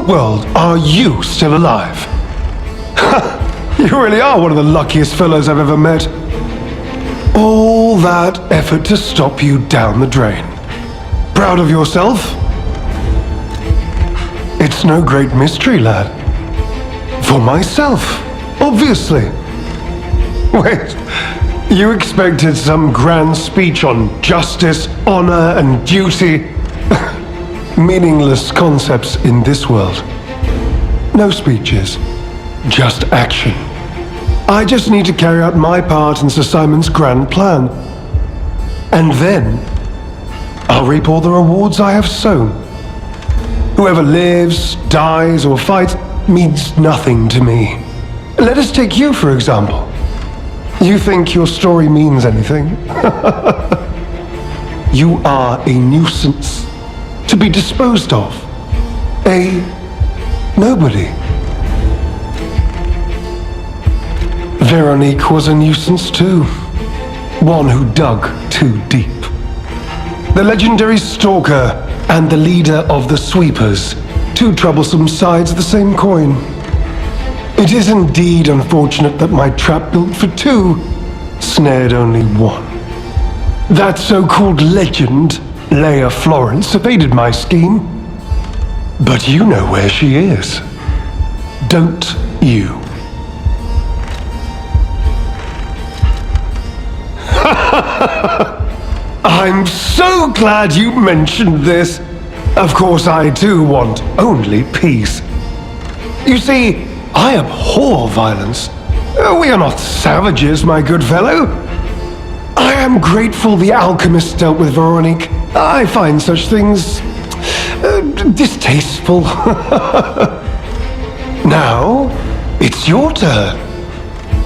world are you still alive? You really are one of the luckiest fellows I've ever met. All that effort to stop you down the drain. Proud of yourself? It's no great mystery, lad. For myself, obviously. Wait, you expected some grand speech on justice, honor, and duty? Meaningless concepts in this world. No speeches, just action. I just need to carry out my part in Sir Simon's grand plan. And then, I'll reap all the rewards I have sown. Whoever lives, dies, or fights means nothing to me. Let us take you, for example. You think your story means anything? You are a nuisance, to be disposed of. A nobody. Veronique was a nuisance too. One who dug too deep. The legendary stalker and the leader of the sweepers. Two troublesome sides of the same coin. It is indeed unfortunate that my trap built for two snared only one. That so-called legend, Leia Florence, evaded my scheme. But you know where she is. Don't you? I'm so glad you mentioned this. Of course, I too want only peace. You see, I abhor violence. We are not savages, my good fellow. I am grateful the alchemist dealt with Veronique. I find such things distasteful. Now, it's your turn.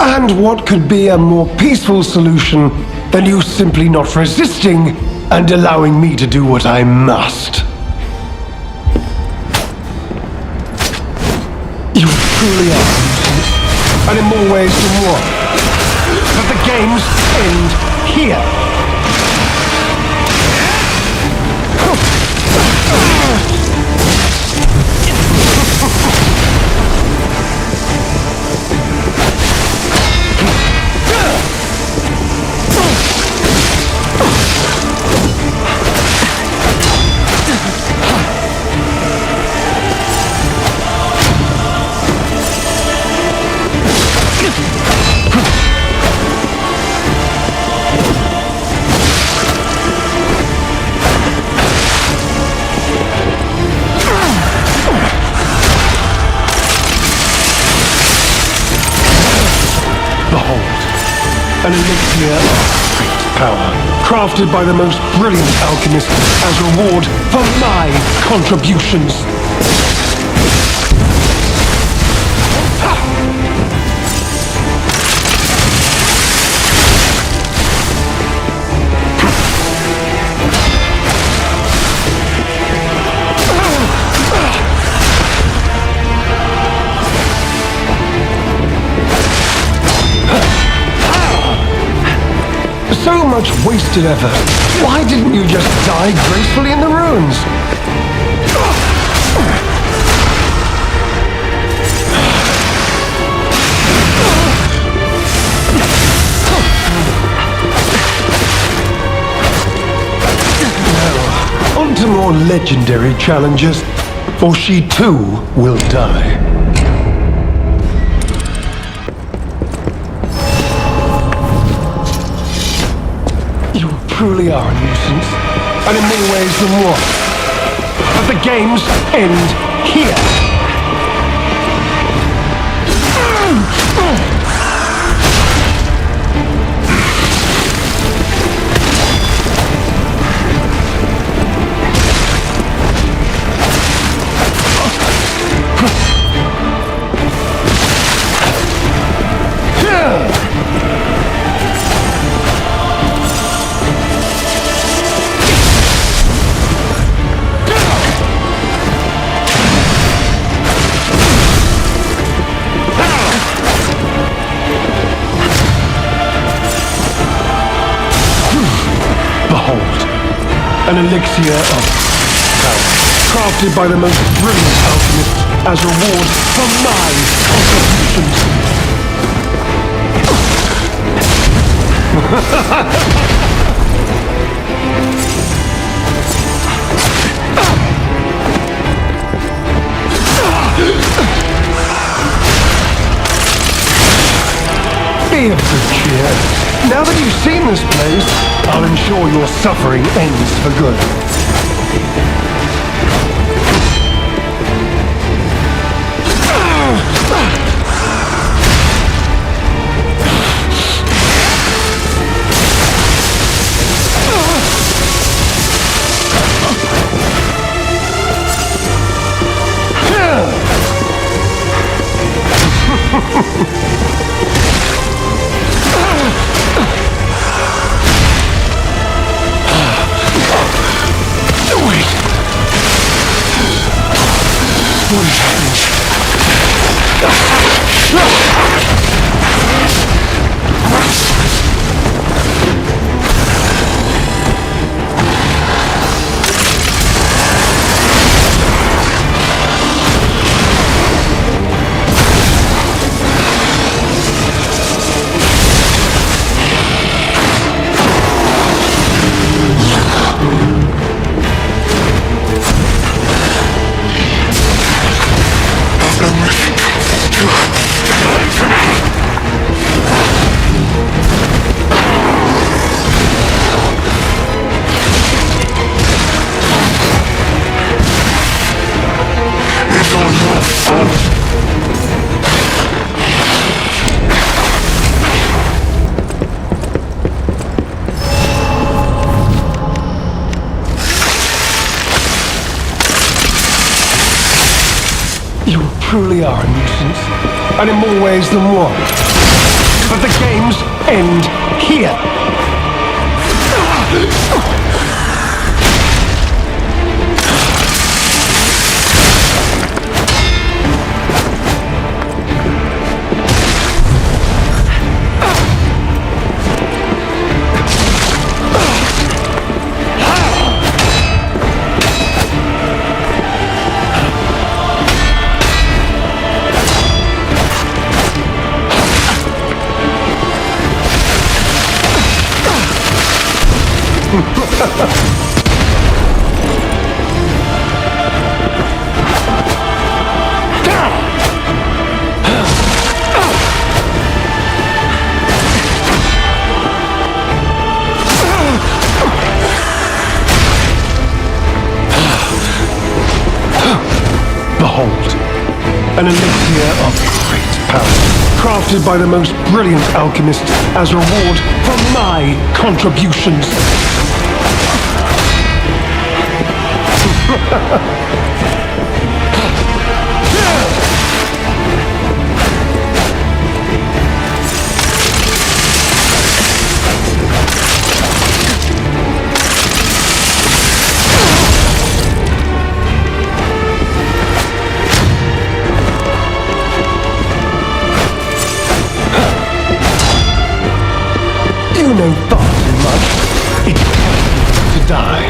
And what could be a more peaceful solution than you simply not resisting and allowing me to do what I must? You truly are, and in more ways than one. But the games end here. An elixir of great power, crafted by the most brilliant alchemist as reward for my contributions. So much wasted effort. Why didn't you just die gracefully in the ruins? Now, on to more legendary challenges, for she too will die. Truly are a nuisance, and in more ways than one. But the games end here. An elixir of power, crafted by the most brilliant alchemists as reward for my contributions. Be of good cheer. Now that you've seen this place, I'll ensure your suffering ends for good. You truly are a nuisance, and in more ways than one. But the games end here. Behold, an elixir of great power, crafted by the most brilliant alchemists as reward for my contributions. You know far too much. It's time to die.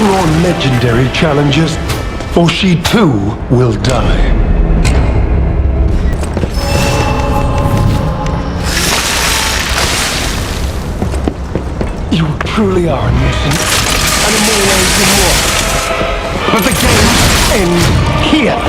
More legendary challenges, or she too will die. You truly are a nuisance, and in more ways than one. But the games end here.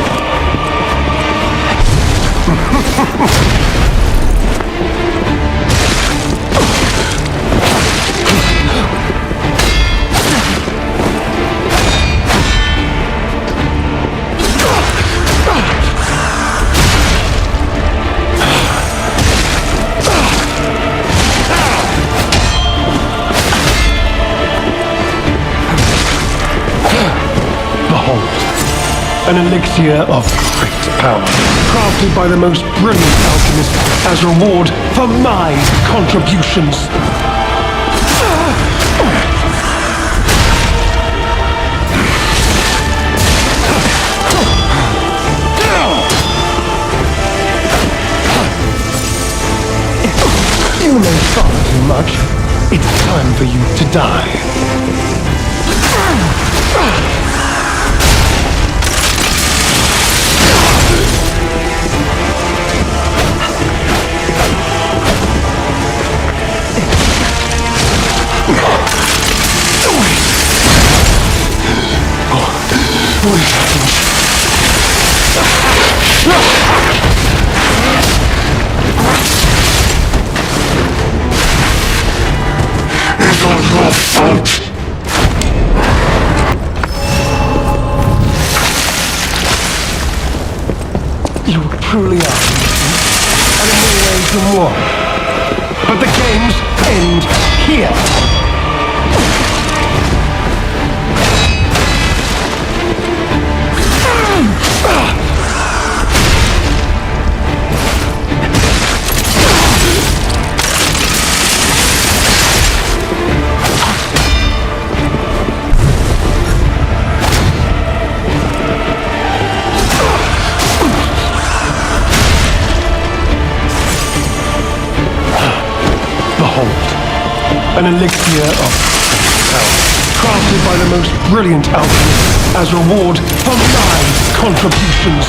An elixir of great power, crafted by the most brilliant alchemist as reward for my contributions. You know far too much. It's time for you to die. You truly are, and in more ways than one. But the games end here. An elixir of power, crafted by the most brilliant alchemist as reward for my contributions.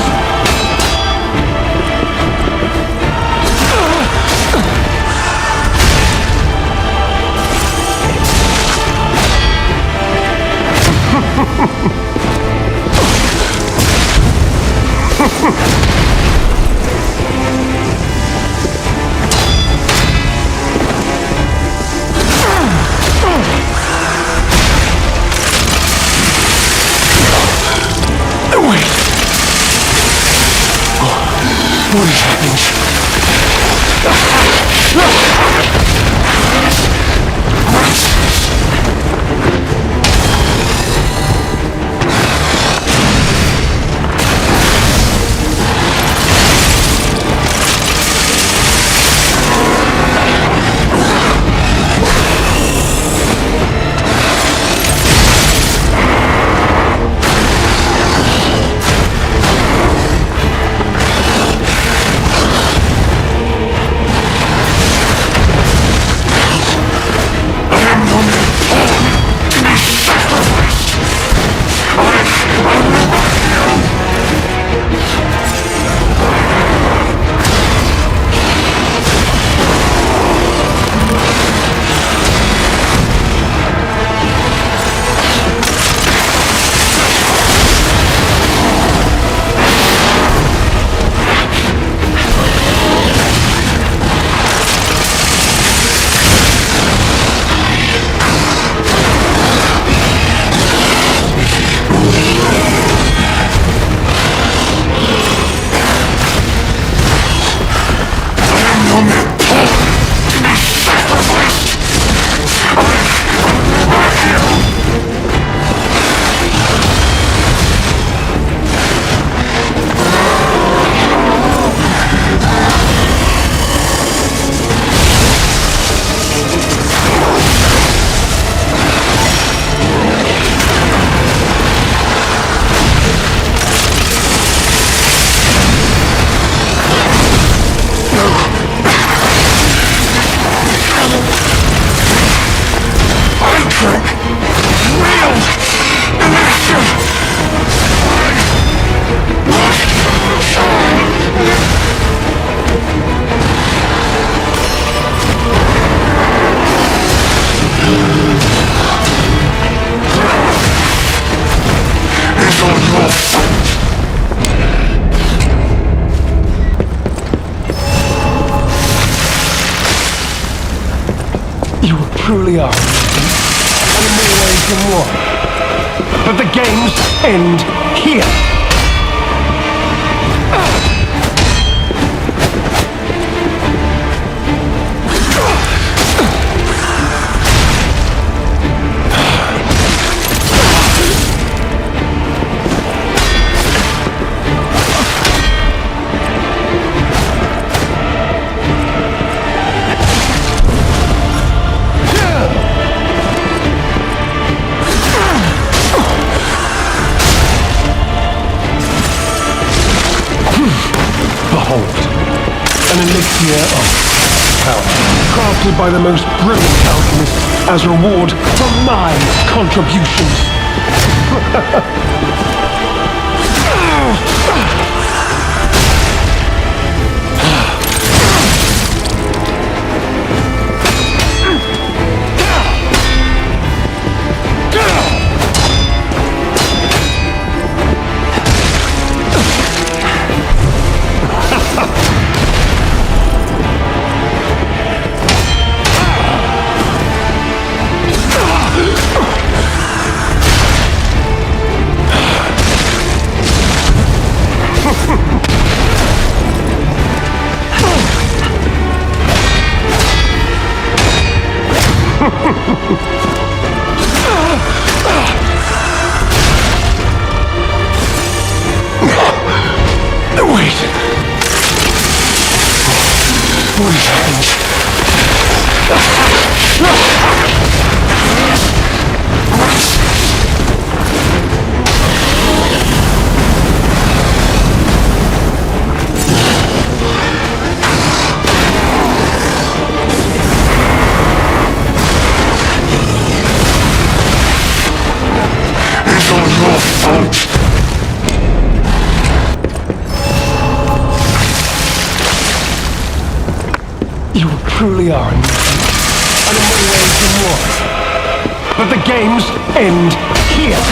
You truly are, and in more ways than one. But the games end here. Behold, an elixir of power, crafted by the most brilliant alchemists as reward for my contributions. What is happening? It's all your fault. You truly are a nuisance, and in many ways than one. But the games end here.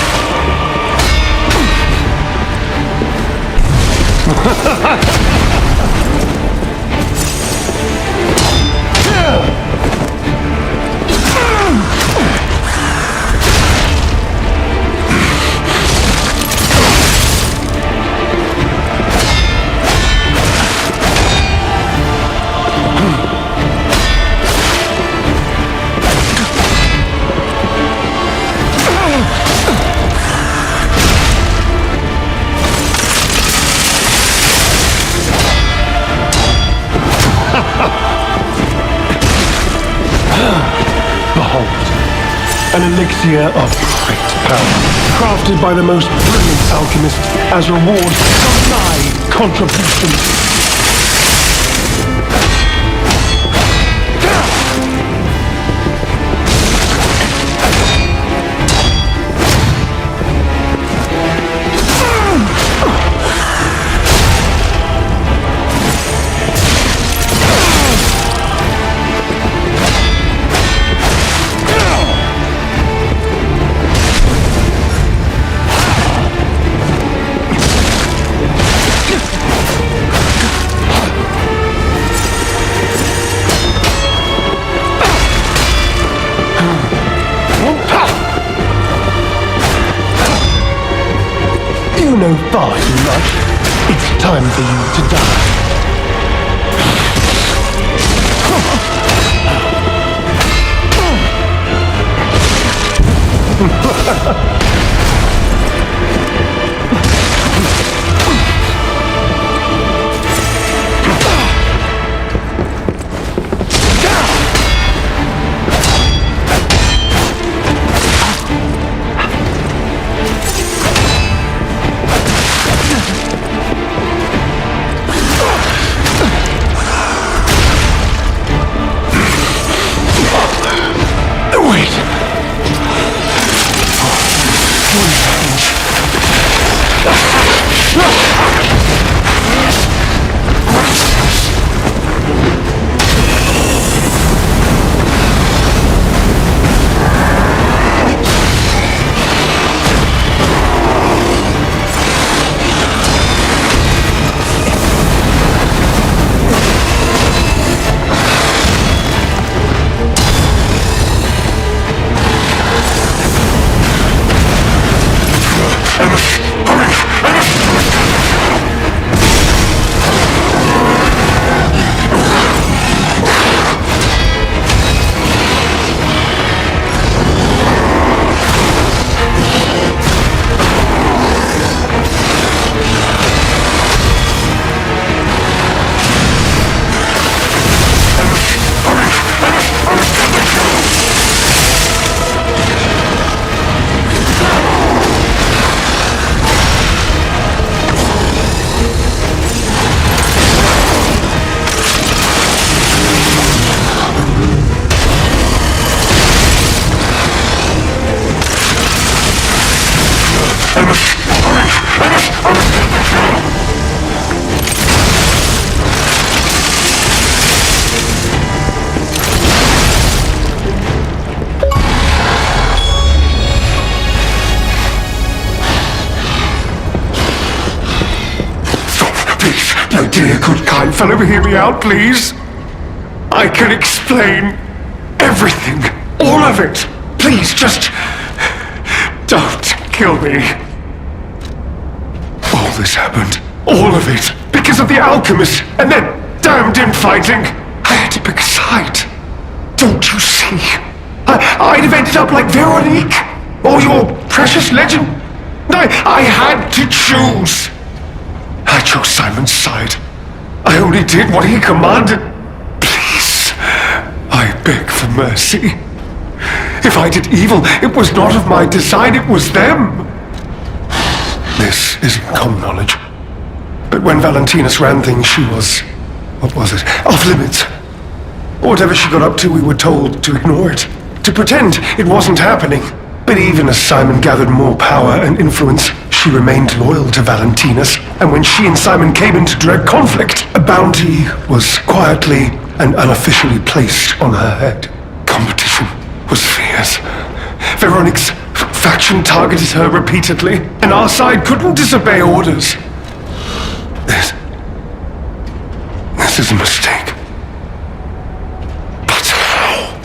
Behold, an elixir of great power, crafted by the most brilliant alchemists as reward for my contributions. You know far too much. It's time for you to die. young fellow hear me out, please? I can explain everything. All of it. Please, just don't kill me. All this happened. All of it. Because of the alchemist and their damned infighting. I had to pick a side. Don't you see? I'd have ended up like Veronique. Or your precious legend. I had to choose. I chose Simon's side. I only did what he commanded. Please, I beg for mercy. If I did evil, it was not of my design, it was them. This isn't common knowledge. But when Valentinus ran things, she was, what was it, off limits. Whatever she got up to, we were told to ignore it. To pretend it wasn't happening. But even as Simon gathered more power and influence, she remained loyal to Valentinus, and when she and Simon came into direct conflict, a bounty was quietly and unofficially placed on her head. Competition was fierce. Veronique's faction targeted her repeatedly, and our side couldn't disobey orders. This is a mistake. But how?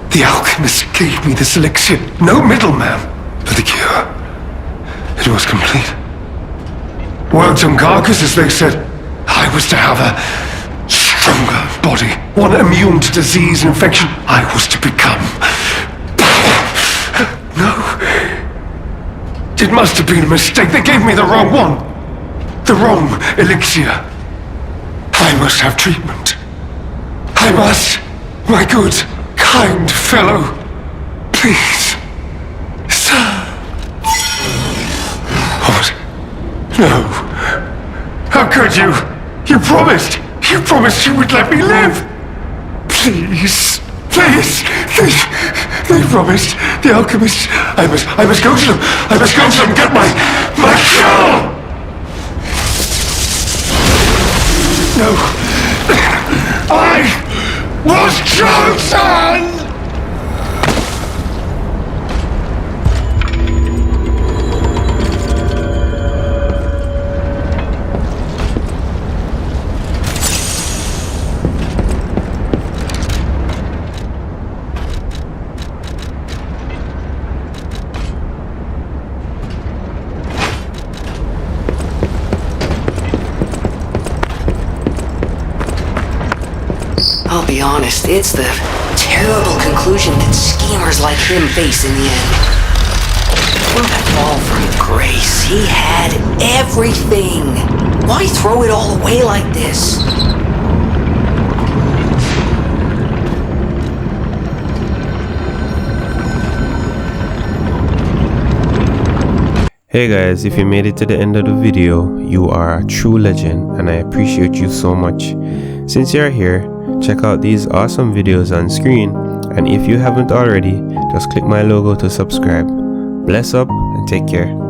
The alchemist gave me this elixir, no middleman, for the cure. It was complete. Worked on carcasses, they said. I was to have a stronger body, one immune to disease and infection. I was to become... No. It must have been a mistake. They gave me the wrong one. The wrong elixir. I must have treatment. I must. My good, kind fellow. Please. Sir. What? No. How could you? You promised. You promised you would let me live. Please. Please. They promised. The alchemists. I must go to them. I must go to them and get my cure. No. I was chosen! I'll be honest, it's the terrible conclusion that schemers like him face in the end. What a fall from grace. He had everything. Why throw it all away like this? Hey guys, if you made it to the end of the video, you are a true legend and I appreciate you so much. Since you're here, check out these awesome videos on screen, and if you haven't already, just click my logo to subscribe. Bless up and take care.